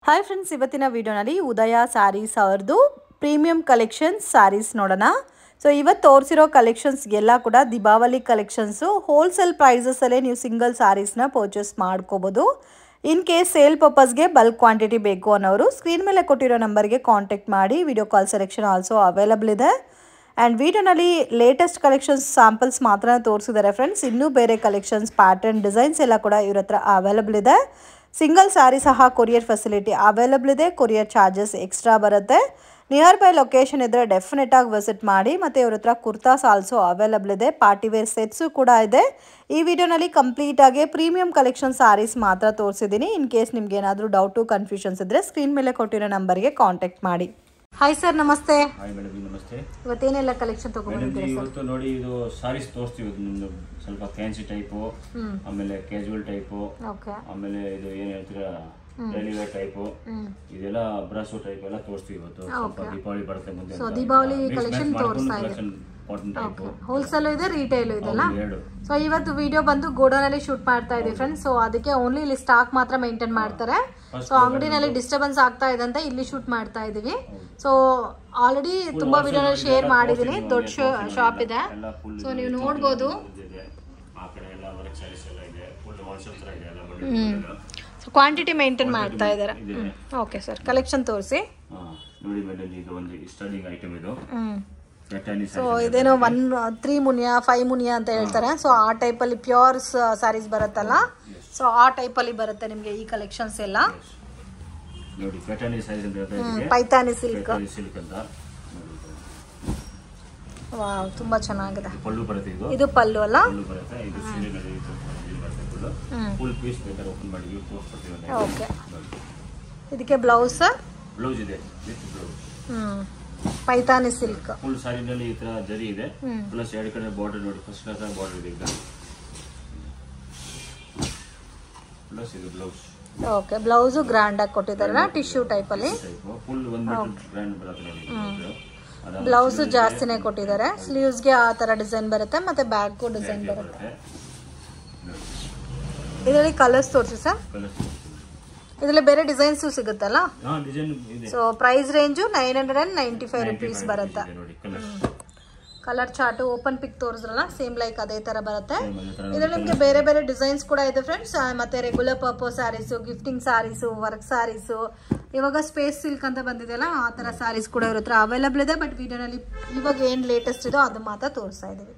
Hi friends, ಇವತ್ತಿನ ವಿಡಿಯೋನಲ್ಲಿ ಉದಯ ಸ್ಯಾರೀಸ್ ಅವರದು ಪ್ರೀಮಿಯಂ ಕಲೆಕ್ಷನ್ಸ್ ಸ್ಯಾರೀಸ್ ನೋಡೋಣ. ಸೊ ಇವತ್ತು ತೋರಿಸಿರೋ ಕಲೆಕ್ಷನ್ಸ್ಗೆಲ್ಲ ಕೂಡ ದೀಪಾವಳಿ ಕಲೆಕ್ಷನ್ಸು ಹೋಲ್ಸೇಲ್ ಪ್ರೈಸಸಲ್ಲೇ ನೀವು ಸಿಂಗಲ್ ಸ್ಯಾರೀಸ್ನ ಪರ್ಚೇಸ್ ಮಾಡ್ಕೋಬೋದು. ಇನ್ ಕೇಸ್ ಸೇಲ್ ಪರ್ಪಸ್ಗೆ ಬಲ್ಕ್ ಕ್ವಾಂಟಿಟಿ ಬೇಕು ಅನ್ನೋರು ಸ್ಕ್ರೀನ್ ಮೇಲೆ ಕೊಟ್ಟಿರೋ ನಂಬರ್ಗೆ ಕಾಂಟ್ಯಾಕ್ಟ್ ಮಾಡಿ. Video call selection also available ಇದೆ. ಆ್ಯಂಡ್ ವಿಡಿಯೋನಲ್ಲಿ ಲೇಟೆಸ್ಟ್ ಕಲೆಕ್ಷನ್ಸ್ ಸ್ಯಾಂಪಲ್ಸ್ ಮಾತ್ರ ತೋರಿಸಿದ್ದಾರೆ ಫ್ರೆಂಡ್ಸ್. ಇನ್ನೂ ಬೇರೆ ಕಲೆಕ್ಷನ್ಸ್ ಪ್ಯಾಟರ್ನ್ ಡಿಸೈನ್ಸ್ ಎಲ್ಲ ಕೂಡ ಇವ್ರ ಹತ್ರ ಅವೈಲಬಲ್ ಇದೆ. ಸಿಂಗಲ್ ಸ್ಯಾರಿ ಸಹ ಕೊರಿಯರ್ ಫೆಸಿಲಿಟಿ ಅವೈಲಬಲ್ ಇದೆ. ಕೊರಿಯರ್ ಚಾರ್ಜಸ್ ಎಕ್ಸ್ಟ್ರಾ ಬರುತ್ತೆ. ನಿಯರ್ ಬೈ ಲೊಕೇಶನ್ ಇದ್ದರೆ ಡೆಫಿನೆಟಾಗಿ ವಿಸಿಟ್ ಮಾಡಿ. ಮತ್ತು ಇವ್ರ ಹತ್ರ ಕುರ್ತಾಸ್ ಆಲ್ಸೋ ಅವೈಲಬಲ್ ಇದೆ. ಪಾರ್ಟಿವೇರ್ ಸೆಟ್ಸು ಕೂಡ ಇದೆ. ಈ ವಿಡಿಯೋನಲ್ಲಿ ಕಂಪ್ಲೀಟಾಗಿ ಪ್ರೀಮಿಯಂ ಕಲೆಕ್ಷನ್ ಸ್ಯಾರೀಸ್ ಮಾತ್ರ ತೋರಿಸಿದ್ದೀನಿ. ಇನ್ ಕೇಸ್ ನಿಮ್ಗೆ ಏನಾದರೂ ಡೌಟು ಕನ್ಫ್ಯೂಷನ್ಸ್ ಇದ್ದರೆ ಸ್ಕ್ರೀನ್ ಮೇಲೆ ಕೊಟ್ಟಿರೋ ನಂಬರ್ಗೆ ಕಾಂಟ್ಯಾಕ್ಟ್ ಮಾಡಿ. ಹಾಯ್ ಸರ್, ನಮಸ್ತೆ. ಹಾಯ್ ಮೇಡಮ್, ನಮಸ್ತೆ. ಇವತ್ತೇನೆಲ್ಲ ಕಲೆಕ್ಷನ್ ತಗೊಂಡಿದ್ದೀರಾ ಸರ್? ಇವತ್ತು ನೋಡಿ, ಇದು ಸಾರೀಸ್ ತೋರಿಸ್ತೀವಿ. ನಿಮ್ದು ಸ್ವಲ್ಪ ಫ್ಯಾನ್ಸಿ ಟೈಪು, ಆಮೇಲೆ ಕ್ಯಾಶುವಲ್ ಟೈಪು, ಆಮೇಲೆ ಇದು ಏನ್ ಹೇಳ್ತೀರಾ ಡೈಲಿ ವೇರ್ ಟೈಪು, ಇದೆಲ್ಲ ಬ್ರಾಸೋ ಟೈಪ್ ಎಲ್ಲ ತೋರಿಸ್ತೀವಿ ಇವತ್ತು. ಸ್ವಲ್ಪ ದೀಪಾವಳಿ ಬರುತ್ತೆ ಮುಂದೆ, ಸೊ ದೀಪಾವಳಿ ಕಲೆಕ್ಷನ್ ತೋರಿಸ್ತಾ ಇದೆ. ಹೋಲ್ಸೇಲ್ ಇದೆ, ರಿಟೇಲ್ ಇದೆಲ್ಲ. ಸೊ ಇವತ್ತು ವಿಡಿಯೋ ಬಂದು ಗೋಡೌನಲ್ಲಿ ಶೂಟ್ ಮಾಡ್ತಾ ಇದೆ ಫ್ರೆಂಡ್ಸ್. ಸೊ ಅದಕ್ಕೆ ಓನ್ಲಿ ಇಲ್ಲಿ ಸ್ಟಾಕ್ ಮಾತ್ರ ಮೇಂಟೈನ್ ಮಾಡ್ತಾರೆ. ಸೊ ಅಂಗಡಿನಲ್ಲಿ ಡಿಸ್ಟರ್ಬೆನ್ಸ್ ಆಗ್ತಾ ಇದೆ ಅಂತ ಇಲ್ಲಿ ಶೂಟ್ ಮಾಡ್ತಾ ಇದೀವಿ. ಸೊ ಆಲ್ರೆಡಿ ತುಂಬಾ ವಿಡಿಯೋನಲ್ಲಿ ಶೇರ್ ಮಾಡಿದೀನಿ. ದೊಡ್ಡ ಶಾಪ್ ಇದೆ, ಸೊ ನೀವು ನೋಡ್ಬೋದು. ಸೊ ಕ್ವಾಂಟಿಟಿ ಮೇಂಟೈನ್ ಮಾಡ್ತಾ ಇದ್ದಾರೆ. ಓಕೆ ಸರ್, ಕಲೆಕ್ಷನ್ ತೋರಿಸಿ. ನೋಡಿ ಮೇಡಮ್, ಇದು ಒಂದು ಸ್ಟಾರ್ಟಿಂಗ್ ಐಟಮ್ ಇದು. ಸೊ ಇದೇನೋ 3 ಮುನಿಯಾ 5 ಮುನಿಯಾ ಅಂತ ಹೇಳ್ತಾರೆ. ಸೊ ಆ ಟೈಪ್ ಅಲ್ಲಿ ಪ್ಯೂರ್ ಸ್ಯಾರೀಸ್ ಬರುತ್ತಲ್ಲ, ಸೊ ಆ ಟೈಪ್ ಅಲ್ಲಿ ಬರುತ್ತೆ ನಿಮ್ಗೆ ಈ ಕಲೆಕ್ಷನ್ಸ್ ಎಲ್ಲ. ನೋಡಿ, ಪೈತಾನಿ ಸ್ಯಾರೀಸ್ ಅಂತ ಹೇಳ್ತಾರೆ. ಪೈತಾನಿ ಸಿಲ್ಕ್ ಅಂತ. ವಾವ್, ತುಂಬಾ ಚೆನ್ನಾಗಿದೆ. ಪಲ್ಲು ಬರುತ್ತೆ. ಇದು ಪಲ್ಲು ಅಲ್ಲ? ಪಲ್ಲು ಬರುತ್ತೆ. ಇದು ಸೀರೆನಲ್ಲಿ ಫುಲ್ ಪೀಸ್ ಬೇಕಾದ್ರೆ ಓಪನ್ ಮಾಡಿ ತೋರಿಸ್ಕೊಡ್ತೀವಿ. ಓಕೆ, ಇದಕ್ಕೆ ಬ್ಲೌಸ್ ಇದೆ with blouse. Paithani silk full ಸಾರಿನಲ್ಲಿ ಈ ತರ ಜರಿ ಇದೆ. ಪ್ಲಸ್ ಎರಡು ಕಡೆ ಬಾರ್ಡರ್ ನೋಡಿ, ಫಸ್ಟ್ ಕ್ಲಾಸ್ ಬಾರ್ಡರ್ ಇದೆ. ಪ್ಲಸ್ ಇದು ಬ್ಲೌಸ್. ಓಕೆ, ಬ್ಲೌಸ್ ಗ್ರ್ಯಾಂಡ್ ಆಗಿ ಕೊಟ್ಟಿದ್ದಾರಲ್ಲ, ಟಿಶ್ಯೂ ಟೈಪ್ ಅಲ್ಲಿ. ಫುಲ್ 1 ಮೀಟರ್ ಗ್ರ್ಯಾಂಡ್ ಬರುತ್ತೆ ನೋಡಿ. ಬ್ಲೌಸ್ ಜಾಸ್ತಿನೇ ಕೊಟ್ಟಿದ್ದಾರೆ. ಸ್ಲೀವ್ಸ್ ಗೆ ಆ ತರ ಡಿಸೈನ್ ಬರುತ್ತೆ, ಮತ್ತೆ ಬ್ಯಾಕ್ ಡಿಸೈನ್ ಬರುತ್ತೆ. ಇದರಲ್ಲಿ ಕಲರ್ಸ್ ತೋರಿಸಿ ಸರ್. ಇದರಲ್ಲಿ ಬೇರೆ ಡಿಸೈನ್ಸ್ ಸಿಗುತ್ತಲ್ಲ. ಸೊ ಪ್ರೈಸ್ ರೇಂಜು 995 ರುಪೀಸ್ ಬರುತ್ತೆ. ಕಲರ್ ಚಾರ್ಟ್ ಓಪನ್ ಪಿಕ್ ತೋರಿಸ್ರಲ್ಲ, ಸೇಮ್ ಲೈಕ್ ಅದೇ ತರ ಬರುತ್ತೆ. ಇದರಲ್ಲಿ ನಿಮಗೆ ಬೇರೆ ಬೇರೆ ಡಿಸೈನ್ಸ್ ಕೂಡ ಇದೆ ಫ್ರೆಂಡ್ಸ್. ಮತ್ತೆ regular purpose sarees, gifting sarees, work sarees, ಇವಾಗ ಸ್ಪೇಸ್ ಸಿಲ್ಕ್ ಅಂತ ಬಂದಿದೆಯಲ್ಲ, ಆ ತರ ಸ್ಯಾರೀಸ್ ಕೂಡ ಇವ್ರ ಹತ್ರ ಅವೈಲಬಲ್ ಇದೆ. ಬಟ್ ವಿಡಿಯೋನಲ್ಲಿ ಇವಾಗ ಏನ್ ಲೇಟೆಸ್ಟ್ ಇದೋ ಅದು ಮಾತ್ರ ತೋರಿಸ್ತಾ ಇದೀವಿ.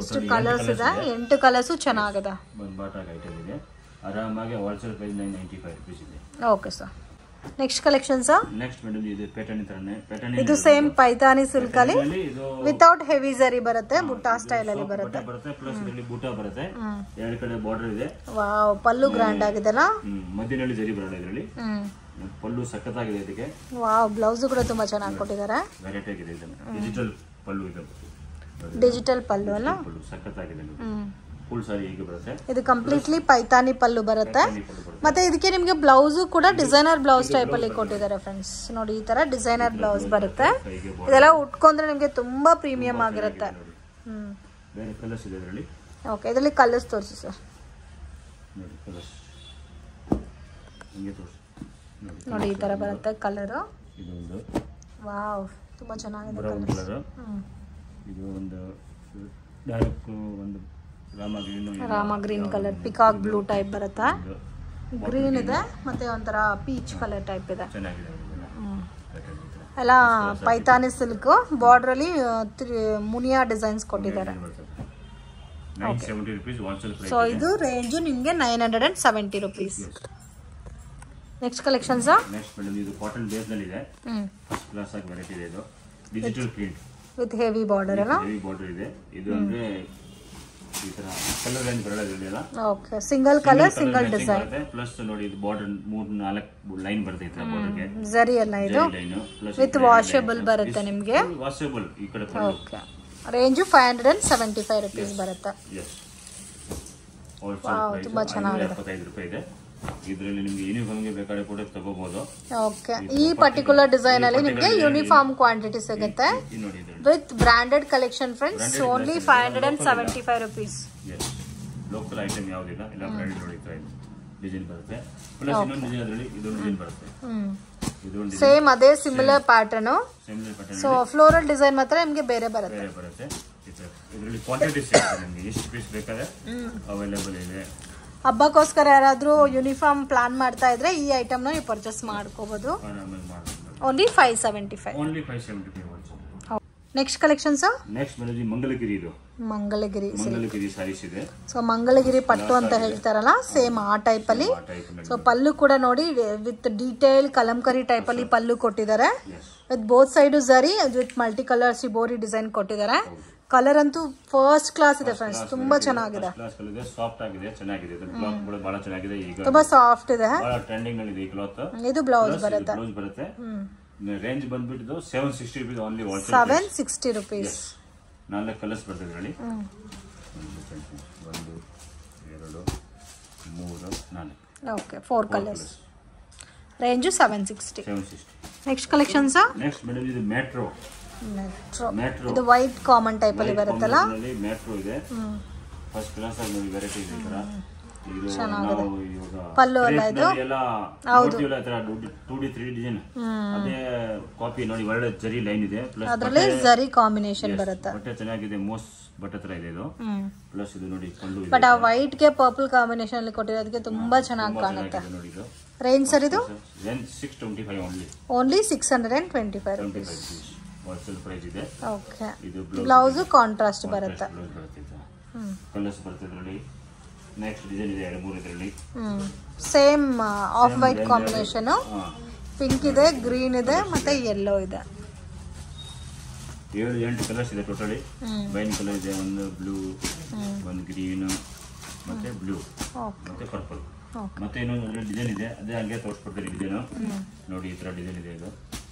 ಇಷ್ಟು ಕಲರ್ಸ್ ಇದೆ, 8 ಕಲರ್ಸ್ ಚೆನ್ನಾಗಿದೆ. ಆರಾಮಾಗಿ ಹೋಲ್ಸೇಲ್ ಪ್ರೈಸ್ 995 ರೂಪೀಸ್ ಇದೆ. Okay sir, next collection sir. Next madam, ಇದು ಪೈತಾನಿ ತರನೇ. ಪೈತಾನಿ ಇದು ಸೇಮ್ ಪೈತಾನಿ ಸಿಲ್ಕ್ ಅಲ್ಲಿ ವಿತೌಟ್ ಹೆವಿ ಜರಿ ಬರುತ್ತೆ, ಬುಟ್ಟ ಸ್ಟೈಲ್ ಅಲ್ಲಿ ಬರುತ್ತೆ. ಪ್ಲಸ್ ಇದರಲ್ಲಿ ಬುಟ್ಟ ಬರುತ್ತೆ, ಎರಡು ಕಡೆ ಬಾರ್ಡರ್ ಇದೆ. ವಾವ್, ಪಲ್ಲು ಗ್ರ್ಯಾಂಡ್ ಆಗಿದೆಲ್ಲ. ಮಧ್ಯದಲ್ಲಿ ಜರಿ ಬರಲ್ಲ ಇದರಲ್ಲಿ. ಪಲ್ಲು ಸಖತ್ತಾಗಿದೆ ಇದಕ್ಕೆ. ವಾವ್, ಬ್ಲೌಸ್ ಕೂಡ ತುಂಬಾ ಚೆನ್ನಾಗಿ ಕೊಟ್ಟಿದ್ದಾರೆ. ವೆರೈಟಿ ಆಗಿದೆ. ಇದು ಡಿಜಿಟಲ್ ಪಲ್ಲು ಇದೆ. ಡಿಜಿಟಲ್ ಪಲ್ಲು ಅಲ್ಲ, ಸಖತ್ತಾಗಿದೆ. ಫುಲ್ ಸಾರಿ ಹೀಗೆ ಬರುತ್ತೆ. ಇದು ಕಂಪ್ಲೀಟ್ಲಿ ಪೈತಾನಿ ಪಲ್ಲು ಬರುತ್ತೆ. ಮತ್ತೆ ಇದಕ್ಕೆ ನಿಮಗೆ ಬ್ಲೌಸ್ ಕೂಡ ಡಿಸೈನರ್ ಬ್ಲೌಸ್ ಟೈಪ್ ಅಲ್ಲಿ ಕೊಟ್ಟಿದ್ದಾರೆ ಫ್ರೆಂಡ್ಸ್. ನೋಡಿ, ಈ ತರ ಡಿಸೈನರ್ ಬ್ಲೌಸ್ ಬರುತ್ತೆ. ಇದೆಲ್ಲ ಉಟ್ಕೊಂಡ್ರೆ ನಿಮಗೆ ತುಂಬಾ ಪ್ರೀಮಿಯಂ ಆಗಿರುತ್ತೆ. ಬೇರೆ ಕಲರ್ಸ್ ಇದೆ ಇದರಲ್ಲಿ. ಓಕೆ, ಇದರಲ್ಲಿ ಕಲರ್ಸ್ ತೋರಿಸಿ ಸರ್. ನೋಡಿ, ಕಲರ್ಸ್ ಹಿಂಗೆ ತೋರಿಸಿ. ನೋಡಿ, ಈ ತರ ಬರುತ್ತೆ ಕಲರ್. ಇದು ಒಂದು ವಾವ್, ತುಂಬಾ ಚೆನ್ನಾಗಿದೆ ಬ್ರೌನ್ ಕಲರ್. ಇದು ಒಂದು ಡಾರ್ಕ್ ಒಂದು Rama green colour, peacock blue type ಬರುತ್ತೆ. ಗ್ರೀನ್ ಇದೆ, ಮತ್ತೆ ಒಂಥರ ಪೀಚ್ ಕಲರ್ ಟೈಪ್ ಇದೆ. ಎಲ್ಲ ಪೈತಾನಿ ಸಿಲ್ಕ್. ಬಾರ್ಡರ್ ಅಲ್ಲಿ ಮುನಿಯಾ ಡಿಸೈನ್ಸ್ ಕೊಟ್ಟಿದ್ದಾರೆ. ಸೊ ಇದು ರೇಂಜ್ ನಿಮ್ಗೆ 970 rupees. Next collection sir. Next madam, ಇದು ಕಾಟನ್ ಬೇಸ್ ನಲ್ಲಿ ಇದೆ. ಫಸ್ಟ್ ಕ್ಲಾಸ್ ಆಗಿ ವೆರೈಟಿ ಇದೆ. ಇದು digital print with heavy border ಅಲ್ಲ. ಹೆವಿ ಬಾರ್ಡರ್ ಇದೆ. ಇದು ಅಂದ್ರೆ ಈ ತರ ಕಲರ್ ರೇಂಜ್ ಬರಲ್ಲ. Okay, single colour single design. Plus ನೋಡಿ, ಇದು ಬಾರ್ಡರ್ 3-4 ಲೈನ್ ಬರುತ್ತೆ. ಈ ತರ ಬಾರ್ಡರ್ಗೆ ಜರಿ ಅಲ್ಲ ಇದು, ವಿತ್ ವಾಷಬಲ್ ಬರುತ್ತೆ ನಿಮಗೆ. ವಾಷಬಲ್ ಈ ಕಡೆ. ಓಕೆ, ರೇಂಜ್ 575 ರುಪೀಸ್ ಬರುತ್ತೆ. ವಾವ್, ತುಂಬಾ ಚೆನ್ನಾಗಿದೆ. 75 ರೂಪಾಯಿ ಇದೆ. ಇದರಲ್ಲಿ ನಿಮಗೆ ಯೂನಿಫಾರ್ಮ್ ಗೆ ಬೇಕಾದ್ರೆ ಕೂಡ ತಗೋಬಹುದು. ಓಕೆ, ಈ ಪರ್ಟಿಕ್ಯುಲರ್ ಡಿಸೈನ್ ಅಲ್ಲಿ ನಿಮಗೆ ಯೂನಿಫಾರ್ಮ್ ಕ್ವಾಂಟಿಟಿ ಸಿಗುತ್ತೆ with branded collection friends. Only 575 rupees. Local item ಯಾವುದಿಲ್ಲ, ಎಲ್ಲ ಬ್ರಾಂಡೆಡ್ ನೋಡಿ. ಡಿಸೈನ್ ಬರುತ್ತೆ. ಪ್ಲಸ್ ಇನ್ನೊಂದು ಡಿಸೈನ್ ಅದರಲ್ಲಿ ಇದೊಂದು ಡಿಸೈನ್ ಬರುತ್ತೆ. ಇದೊಂದು ಸೇಮ್ ಅದೇ similar pattern. Similar pattern. So floral design ಮಾತ್ರ ನಿಮಗೆ ಬೇರೆ ಬರುತ್ತೆ. ಇದರಲ್ಲಿ ಕ್ವಾಂಟಿಟಿ ಸಿಗುತ್ತೆ ನಿಮಗೆ, ಎಷ್ಟು ಪೀಸ್ ಬೇಕಾದ್ರೆ ಅವೈಲೇಬಲ್ ಇದೆ. ಹಬ್ಬಕ್ಕೋಸ್ಕರ ಯಾರಾದರೂ ಯೂನಿಫಾರ್ಮ್ ಪ್ಲಾನ್ ಮಾಡ್ತಾ ಇದ್ರೆ ಈ ಐಟಮ್ನ ನೀವು ಪರ್ಚೇಸ್ ಮಾಡ್ಕೋಬಹುದು. Only 575. Only 575. Next collection sir. Next ಬಂದು ಮಂಗಲಗಿರಿ. ಇದು ಮಂಗಲಗಿರಿ ಸಾರೀಸ್ ಇದೆ. ಸೊ ಮಂಗಲಗಿರಿ ಪಟ್ಟು ಅಂತ ಹೇಳ್ತಾರಲ್ಲ, ಸೇಮ್ ಆ ಟೈಪ್ ಅಲ್ಲಿ. ಸೊ ಪಲ್ಲು ಕೂಡ ನೋಡಿ ವಿತ್ ಡೀಟೇಲ್ ಕಲಂಕರಿ ಟೈಪ್ ಅಲ್ಲಿ ಪಲ್ಲು ಕೊಟ್ಟಿದ್ದಾರೆ. With both side zari with multi colour shibori design ಕೊಟ್ಟಿದ್ದಾರೆ. ಕಲರ್ ಅಂತೂ ಫಸ್ಟ್ ಕ್ಲಾಸ್ ಇದೆ ಫ್ರೆಂಡ್ಸ್, ತುಂಬಾ ಚೆನ್ನಾಗಿದೆ. ಸಾಫ್ಟ್ ಆಗಿದೆ, ಚೆನ್ನಾಗಿದೆ. ಇದು ಕ್ಲಾತ್ ಕೂಡ ಬಹಳ ಚೆನ್ನಾಗಿದೆ. ಈಗ ತುಂಬಾ ಸಾಫ್ಟ್ ಇದೆ, ಬಹಳ ಟ್ರೆಂಡಿಂಗ್ ನಲ್ಲಿ ಇದೆ ಈ ಕ್ಲಾತ್. ಇದು ಬ್ಲೌಸ್ ಬರುತ್ತೆ. ರೇಂಜ್ ಬಂದ್ಬಿಟ್ಟು 760 ರೂಪೀಸ್ ಓನ್ಲಿ. 760 ರೂಪೀಸ್. 4 ಕಲರ್ಸ್ ಬರ್ತದೆ ಇದರಲ್ಲಿ. 1 2 3 4. Okay, 4 colours. Range 760. Next collection sir. Next madam ಇದು ಮೆಟ್ರೋ. ಇದು ವೈಟ್ ಕಾಮನ್ ಟೈಪ್ ಅಲ್ಲಿ ಬರುತ್ತಲ್ಲ. ಮೆಟ್ರೋ ಇದೆ. ಫಸ್ಟ್ ಕ್ಲಾಸ್ ಆಗಿ ನೋಡಿ ವೆರೈಟಿ ಇದೆ. ಈ ತರ ಇದು ಚೆನ್ನಾಗಿದೆ. ನಾವು ಇವಾಗ ಪಲ್ಲು ಎಲ್ಲ ಇದು ಎಲ್ಲ ನೋಡ್ತೀವಲ್ಲ, ಈ ತರ 2D 3D ಡಿಸೈನ್, ಅದೇ ಕಾಪಿ ನೋಡಿ. ಒಳ್ಳೆ ಜರಿ ಲೈನ್ ಇದೆ, ಪ್ಲಸ್ ಅದರಲ್ಲಿ ಜರಿ ಕಾಂಬಿನೇಷನ್ ಬರುತ್ತೆ. ಬಟ್ಟೆ ಚೆನ್ನಾಗಿದೆ, ಮೋಸ್ ಬಟ್ಟೆ ತರ ಇದೆ ಇದು. ಪ್ಲಸ್ ಇದು ನೋಡಿ ಪಲ್ಲು ಇದೆ. ಬಟ್ ಆ ವೈಟ್ ಗೆ ಪರ್ಪಲ್ ಕಾಂಬಿನೇಷನ್ ಅಲ್ಲಿ ಕೊಟ್ಟಿರೋದಕ್ಕೆ ತುಂಬಾ ಚೆನ್ನಾಗಿ ಕಾಣುತ್ತೆ. ನೋಡಿ ಇದು ರೇಂಜ್ ಸರ್. ಇದು range 625 only 625 rupees. Wholesale price ಇದೆ. ಓಕೆ. ಇದು ಬ್ಲೌಸ್ ಕಾಂಟ್ರಾಸ್ಟ್ ಬರುತ್ತೆ. ಕಲರ್ಸ್ ಬರುತ್ತೆ ಇದರಲ್ಲಿ. ನೆಕ್ಸ್ಟ್ ಡಿಸೈನ್ ಇದೆ 2-3 ಇದರಲ್ಲಿ. Same off white combination. Pink ಇದೆ, ಗ್ರೀನ್ ಇದೆ, ಮತ್ತೆ ಯೆಲ್ಲೋ ಇದೆ. 7-8 ಕಲರ್ಸ್ ಇದೆ ಟೋಟಲಿ. ವೈನ್ ಕಲರ್ ಇದೆ, ಒಂದು ಬ್ಲೂ, ಒಂದು ಗ್ರೀನ್, ಮತ್ತೆ ಬ್ಲೂ, ಮತ್ತೆ ಪರ್ಪಲ್, ಮತ್ತೆ ಇನ್ನೊಂದು ಡಿಸೈನ್ ಇದೆ. ಅದೇ ಹಂಗೆ ತೋರಿಸ್ಕೊಡ್ತಾರೆ ಡಿಸೈನ್. ನೋಡಿ ಈ ತರ ಡಿಸೈನ್ ಇದೆ ಇದು.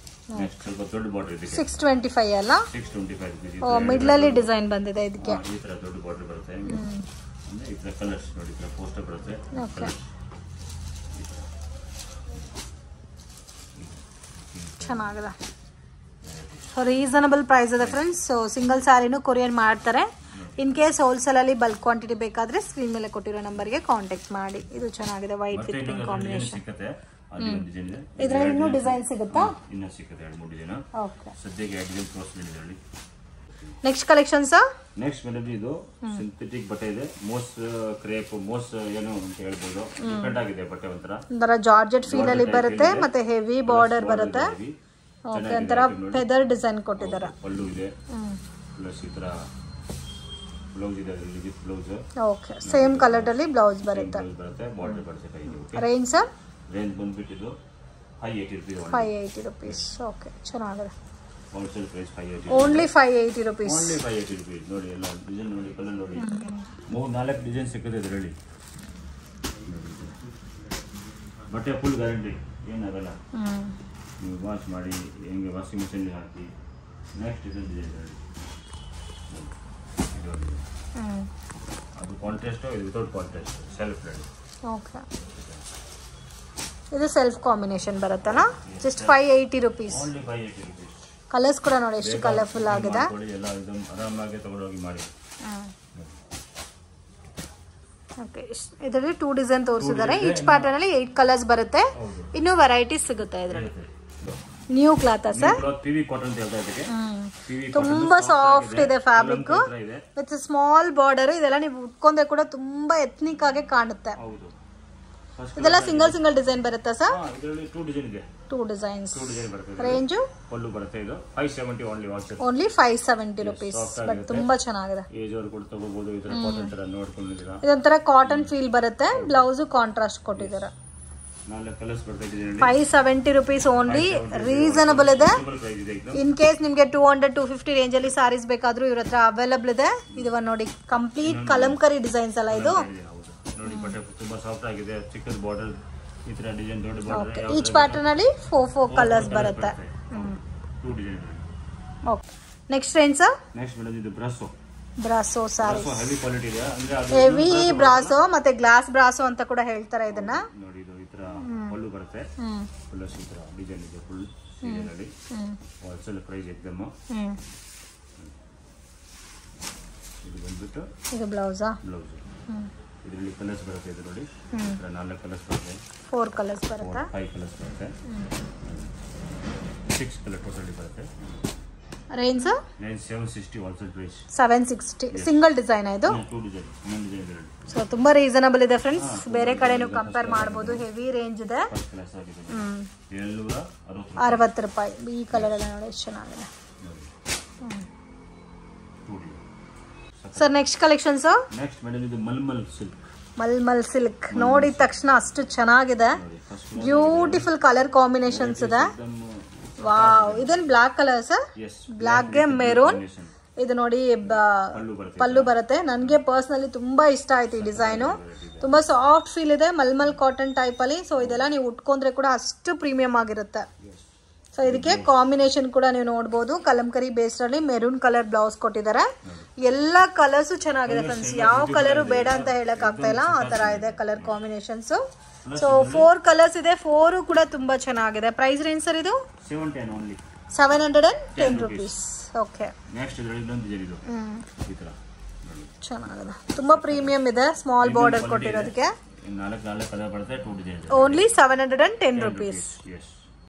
ನೆಕ್ಸ್ಟ್ ಸ್ವಲ್ಪ ದೊಡ್ಡ ಬಾರ್ಡರ್ ಇದೆ. 625 ಅಲ್ಲ? 625 ರೂಪೀಸ್. ಓ, ಮಿಡ್ಲ್ ಅಲ್ಲಿ ಡಿಸೈನ್ ಬಂದಿದೆ ಇದಕ್ಕೆ. ಈ ತರ ದೊಡ್ಡ ಬಾರ್ಡರ್ ಬರುತ್ತೆ. ಅಂದ್ರೆ ಈ ತರ ಕಲರ್ಸ್ ನೋಡಿ, ಈ ತರ ಪೋಸ್ಟರ್ ಬರುತ್ತೆ. ಓಕೆ, ಚೆನ್ನಾಗಿದೆ. ರೀಸನಬಲ್ ಪ್ರೈಸ್ ಇದೆ ಫ್ರೆಂಡ್ಸ್. ಸೊ ಸಿಂಗಲ್ ಸ್ಯಾರಿನೂ ಕೊರಿಯರ್ ಮಾಡ್ತಾರೆ. ಇನ್ ಕೇಸ್ ಹೋಲ್ಸೇಲ್ ಅಲ್ಲಿ ಬಲ್ಕ್ ಕ್ವಾಂಟಿಟಿ ಬೇಕಾದ್ರೆ ಸ್ಕ್ರೀನ್ ಮೇಲೆ ಕೊಟ್ಟಿರೋ ನಂಬರ್ಗೆ ಕಾಂಟ್ಯಾಕ್ಟ್ ಮಾಡಿ. ಇದು ಚೆನ್ನಾಗಿದೆ, ವೈಟ್ ವಿತ್ ಪಿಂಕ್ ಕಾಂಬಿನೇಷನ್. ಇದರಲ್ಲಿ ಇನ್ನೂ ಡಿಸೈನ್ ಸಿಗುತ್ತಾ? ಇನ್ನೂ ಸಿಗುತ್ತೆ 2-3 ಡಿಸೈನ್. ಓಕೆ, ಸದ್ಯಕ್ಕೆ 2 ಡಿಸೈನ್ ತೋರಿಸ್ತೀನಿ ಇದರಲ್ಲಿ. Next collection sir. Next madam ಇದು ಸಿಂಥೆಟಿಕ್ ಬಟ್ಟೆ ಇದೆ. ಮೋಸ್ ಕ್ರೇಪ್, ಮೋಸ್ ಏನು ಅಂತ ಹೇಳ್ಬೋದು. ಡಿಫ್ರೆಂಟ್ ಆಗಿದೆ ಬಟ್ಟೆ, ಒಂಥರ ಜಾರ್ಜೆಟ್ ಫೀಲ್ ಅಲ್ಲಿ ಬರುತ್ತೆ, ಮತ್ತೆ ಹೆವಿ ಬಾರ್ಡರ್ ಬರುತ್ತೆ. ಓಕೆ, ಒಂಥರ ಫೆದರ್ ಡಿಸೈನ್ ಕೊಟ್ಟಿದ್ದಾರೆ. ಪಲ್ಲು ಇದೆ, ಪ್ಲಸ್ ಈ ತರ ಬ್ಲೌಸ್ ಇದೆ ಅದರಲ್ಲಿ with blouse. Okay, same colour ಅಲ್ಲಿ ಬ್ಲೌಸ್ ಬರುತ್ತೆ. ಬಾರ್ಡರ್ ಬರುತ್ತೆ ಕೈಗೆ. Range sir. ರೇಂಜ್ ಬಂದ್ಬಿಟ್ಟು 580 ರೂಪೀಸ್. 580 ರೂಪೀಸ್. ಓಕೆ, ಚೆನ್ನಾಗಿದೆ. Wholesale price 580. Only 580 rupees. Only 580 rupees. ನೋಡಿ ಎಲ್ಲ ಡಿಸೈನ್ ನೋಡಿ, ಕಲರ್ ನೋಡಿ. 3-4 ಡಿಸೈನ್ ಸಿಕ್ಕುತ್ತೆ ಇದರಲ್ಲಿ. ಬಟ್ಟೆ ಫುಲ್ ಗ್ಯಾರಂಟಿ, ಏನಾಗಲ್ಲ. ನೀವು ವಾಶ್ ಮಾಡಿ ಹೆಂಗೆ ವಾಷಿಂಗ್ ಮಿಷನ್ ಹಾಕಿ. ನೆಕ್ಸ್ಟ್ ಡಿಸೈನ್ ಇದರಲ್ಲಿ ಅದು ಕಾಂಟ್ರಾಸ್ಟ್, ಇದು without contrast, self red. Okay, ಇದು ಸೆಲ್ಫ್ ಕಾಂಬಿನೇಷನ್ ಬರುತ್ತಲ್ಲ. Just 580 rupees. Only 580 rupees. Colours ಕೂಡ ನೋಡಿ ಎಷ್ಟು ಕಲರ್ಫುಲ್ ಆಗಿದೆ. ಎಲ್ಲ ಆರಾಮಾಗಿ ತಗೊಂಡೋಗಿ ಮಾಡಿ. ಓಕೆ, ಇದರಲ್ಲಿ 2 ಡಿಸೈನ್ ತೋರಿಸಿದ್ದಾರೆ. ಈಚ್ ಪ್ಯಾಟರ್ನ್ ಅಲ್ಲಿ 8 ಕಲರ್ಸ್ ಬರುತ್ತೆ. ಇನ್ನೂ ವೆರೈಟೀಸ್ ಸಿಗುತ್ತೆ ಇದರಲ್ಲಿ. New cloth sir. PV cotton ಅಂತ ಹೇಳ್ತಾ ಇದಕ್ಕೆ. ತುಂಬಾ ಸಾಫ್ಟ್ ಇದೆ ಫ್ಯಾಬ್ರಿಕ್ ವಿತ್ ಸ್ಮಾಲ್ ಬಾರ್ಡರ್. ಇದೆಲ್ಲ ನೀವು ಉಟ್ಕೊಂಡ್ರೆ ಕೂಡ ತುಂಬಾ ಎಥ್ನಿಕ್ ಆಗಿ ಕಾಣುತ್ತೆ. ಇದೆಲ್ಲ ಸಿಂಗಲ್ ಡಿಸೈನ್ ಬರುತ್ತಾ ಸರ್? ಇದರಲ್ಲಿ 2 ಡಿಸೈನ್ ಇದೆ. 2 ಡಿಸೈನ್ಸ್. 2 ಡಿಸೈನ್ ಬರುತ್ತೆ. ರೇಂಜ್ ಪಲ್ಲು ಬರುತ್ತೆ. ಇದು 570 ಓನ್ಲಿ. Only 570 rupees. ಬಟ್ ತುಂಬಾ ಚೆನ್ನಾಗಿದೆ. ಏಜ್ ಅವರು ಕೂಡ ತಗೋಬಹುದು. ಈ ತರ ಕಾಟನ್ ತರ ನೋಡ್ಕೊಂಡಿದ್ದೀರಾ. ಇದೊಂಥರ ಕಾಟನ್ ಫೀಲ್ ಬರುತ್ತೆ. ಬ್ಲೌಸ್ ಕಾಂಟ್ರಾಸ್ಟ್ ಕೊಟ್ಟಿದ್ದಾರೆ. 4 ಕಲರ್ಸ್ ಬರ್ತಾ ಇದೆ. 570 ರೂಪೀಸ್ ಓನ್ಲಿ. ರೀಸನಬಲ್ ಇದೆ. ಇನ್ ಕೇಸ್ ನಿಮಗೆ 200-250 ರೇಂಜ್ ಅಲ್ಲಿ ಸಾರೀಸ್ ಬೇಕಾದ್ರೂ ಇವ್ರ ಹತ್ರ ಅವೈಲಬಲ್ ಇದೆ. ಇದು ನೋಡಿ, ಕಂಪ್ಲೀಟ್ ಕಲಂಕರಿ ಡಿಸೈನ್ಸ್ ಅಲ್ಲ ಇದು. ನೋಡಿ, ಬಟ್ಟೆ ತುಂಬಾ ಸಾಫ್ಟ್ ಆಗಿದೆ. ಚಿಕ್ಕ ಬಾರ್ಡರ್, ಈ ತರ ಡಿಸೈನ್, ದೊಡ್ಡ ಬಾರ್ಡರ್. ಈಚ್ ಪ್ಯಾಟರ್ನ್ ಅಲ್ಲಿ 4 ಕಲರ್ಸ್ ಬರುತ್ತೆ. 2 design. Okay, next range sir. Next madam ಇದು ಬ್ರಾಸೋ ಸಾರೀಸ್. ಹೆವಿ ಕ್ವಾಲಿಟಿ ಇದೆ. ಅಂದ್ರೆ ಅದು ಹೆವಿ ಬ್ರಾಸೋ ಮತ್ತೆ ಗ್ಲಾಸ್ ಬ್ರಾಸೋ ಅಂತ ಕೂಡ ಹೇಳ್ತಾರೆ ಇದನ್ನ. ನೋಡಿ, ಇದು ಈ ತರ ಪಲ್ಲು ಬರುತ್ತೆ. ಪ್ಲಸ್ ಈ ತರ ಡಿಸೈನ್ ಇದೆ ಫುಲ್ ಡಿಸೈನ್ ಅಲ್ಲಿ. ಹೋಲ್ಸೇಲ್ ಪ್ರೈಸ್ ಎಕ್ದಮ್. ಇದು ಬಂದ್ಬಿಟ್ಟು ಇದು ಬ್ಲೌಸಾ? ಬ್ಲೌಸ್. ಇದರಲ್ಲಿ ಕಲರ್ಸ್ ಬರುತ್ತೆ. ಇದು ನೋಡಿ 4 ಕಲರ್ಸ್ ಬರುತ್ತೆ, 4 ಕಲರ್ಸ್ ಬರುತ್ತೆ, 5 ಕಲರ್ಸ್ ಬರುತ್ತೆ, 6 ಕಲರ್ ಟೋಟಲಿ ಬರುತ್ತೆ. Range 760 wholesale price. 760 single design ಇದು. 2 ಡಿಸೈನ್, 1 ಡಿಸೈನ್ ಇದೆ. ಸೊ ತುಂಬಾ ರೀಸನಬಲ್ ಇದೆ ಫ್ರೆಂಡ್ಸ್, ಬೇರೆ ಕಡೆ ನೀವು ಕಂಪೇರ್ ಮಾಡಬಹುದು. ಹೆವಿ ರೇಂಜ್ ಇದೆ. ಫಸ್ಟ್ ಕ್ಲಾಸ್ ಆಗಿದೆ. 760 ರೂಪಾಯಿ. ಈ ಕಲರ್ ಎಲ್ಲ ನೋಡಿ ಎಷ್ಟು ಚೆನ್ನಾಗಿದೆ. Sir next collections. Next madam ಇದು ಮಲ್ಮಲ್ ಸಿಲ್ಕ್. ಮಲ್ಮಲ್ ಸಿಲ್ಕ್ ನೋಡಿದ ತಕ್ಷಣ ಅಷ್ಟು ಚೆನ್ನಾಗಿದೆ. ಬ್ಯೂಟಿಫುಲ್ ಕಲರ್ ಕಾಂಬಿನೇಷನ್ಸ್ ಇದೆ. ವಾವ್, ಇದೇನು ಬ್ಲಾಕ್ ಕಲರ್ ಸರ್? ಬ್ಲಾಕ್ಗೆ ಮೆರೂನ್. ಇದು ನೋಡಿ ಪಲ್ಲು ಬರುತ್ತೆ. ನನಗೆ ಪರ್ಸ್ನಲಿ ತುಂಬಾ ಇಷ್ಟ ಆಯ್ತು ಈ ಡಿಸೈನು. ತುಂಬಾ ಸಾಫ್ಟ್ ಫೀಲ್ ಇದೆ, ಮಲ್ಮಲ್ ಕಾಟನ್ ಟೈಪ್ ಅಲ್ಲಿ. ಸೊ ಇದೆಲ್ಲ ನೀವು ಉಟ್ಕೊಂಡ್ರೆ ಕೂಡ ಅಷ್ಟು ಪ್ರೀಮಿಯಂ ಆಗಿರುತ್ತೆ. ಸೊ ಇದಕ್ಕೆ ಕಾಂಬಿನೇಷನ್ ಕೂಡ ನೀವು ನೋಡ್ಬೋದು. ಕಲಂಕರಿ ಬೇಸ್ಡ್ ಅಲ್ಲಿ ಮೆರೂನ್ ಕಲರ್ ಬ್ಲೌಸ್ ಕೊಟ್ಟಿದ್ದಾರೆ. ಎಲ್ಲ ಕಲರ್ಸು ಚೆನ್ನಾಗಿದೆ ಫ್ರೆಂಡ್ಸ್, ಯಾವ ಕಲರು ಬೇಡ ಅಂತ ಹೇಳಕ್ ಆಗ್ತಾ ಇಲ್ಲ, ಆ ತರ ಇದೆ ಕಲರ್ ಕಾಂಬಿನೇಷನ್ಸ್. ಸೊ 4 ಕಲರ್ಸ್ ಇದೆ, 4 ಕೂಡ ತುಂಬಾ ಚೆನ್ನಾಗಿದೆ. ಪ್ರೈಸ್ ರೇಂಜ್ ಸರ್ ಇದು 710 rupees. ಓಕೆ, ನೆಕ್ಸ್ಟ್ ಇದರಲ್ಲಿ ಒಂದು ಡಿಸೈನ್ ಇದು ಈ ತರ ಚೆನ್ನಾಗಿದೆ, ತುಂಬಾ ಪ್ರೀಮಿಯಂ ಇದೆ. ಸ್ಮಾಲ್ ಬಾರ್ಡರ್ ಕೊಟ್ಟಿರೋದಕ್ಕೆ 4 ಕಲರ್ ಬರುತ್ತೆ, 2 ಡಿಸೈನ್. Only 710 rupees. Yes.